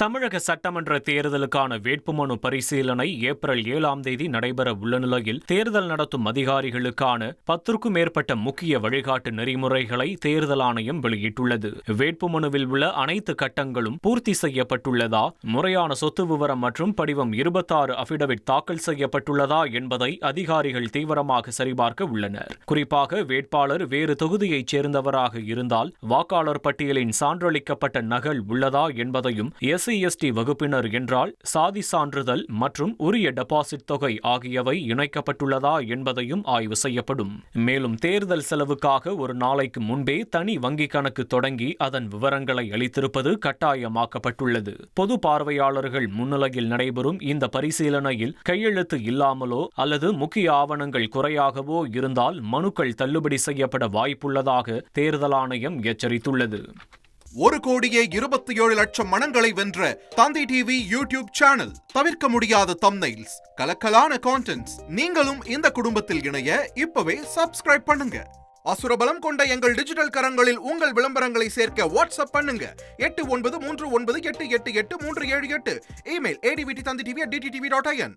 தமிழக சட்டமன்ற தேர்தலுக்கான வேட்புமனு பரிசீலனை ஏப்ரல் 7ஆம் தேதி நடைபெற உள்ள நிலையில் தேர்தல் நடத்தும் அதிகாரிகளுக்கான 10க்கும் மேற்பட்ட முக்கிய வழிகாட்டு நெறிமுறைகளை தேர்தல் ஆணையம் வெளியிட்டுள்ளது. வேட்புமனுவில் உள்ள அனைத்து கட்டங்களும் பூர்த்தி செய்யப்பட்டுள்ளதா, முறையான சொத்து விவரம் மற்றும் படிவம் 26 அபிடவிட் தாக்கல் செய்யப்பட்டுள்ளதா என்பதை அதிகாரிகள் தீவிரமாக சரிபார்க்க உள்ளனர். குறிப்பாக வேட்பாளர் வேறு தொகுதியைச் சேர்ந்தவராக இருந்தால் வாக்காளர் பட்டியலின் சான்றளிக்கப்பட்ட நகல் உள்ளதா என்பதையும், SC/ST வகுப்பினர் என்றால் சாதி சான்றிதழ் மற்றும் உரிய டெபாசிட் தொகை ஆகியவை இணைக்கப்பட்டுள்ளதா என்பதையும் ஆய்வு செய்யப்படும். மேலும் தேர்தல் செலவுக்காக ஒரு நாளைக்கு முன்பே தனி வங்கிக் கணக்கு தொடங்கி அதன் விவரங்களை அளித்திருப்பது கட்டாயமாக்கப்பட்டுள்ளது. பொது பார்வையாளர்கள் முன்னிலையில் நடைபெறும் இந்த பரிசீலனையில் கையெழுத்து இல்லாமலோ அல்லது முக்கிய ஆவணங்கள் குறையாகவோ இருந்தால் மனுக்கள் தள்ளுபடி செய்யப்பட வாய்ப்புள்ளதாக தேர்தல் ஆணையம் எச்சரித்துள்ளது. 1,27,00,000 மனங்களை வென்ற தந்தி டிவி யூடியூப் சேனல். தவிர்க்க முடியாத தம்ப்நெயில்ஸ், கலக்கலான கான்டென்ட்ஸ். நீங்களும் இந்த குடும்பத்தில் இணைய இப்பவே சப்ஸ்கிரைப் பண்ணுங்க. அசுரபலம் கொண்ட எங்கள் டிஜிட்டல் கரங்களில் உங்கள் விளம்பரங்களை சேர்க்க வாட்ஸ்அப் பண்ணுங்க. 8939888838. Email advtthanditv@dttv.in.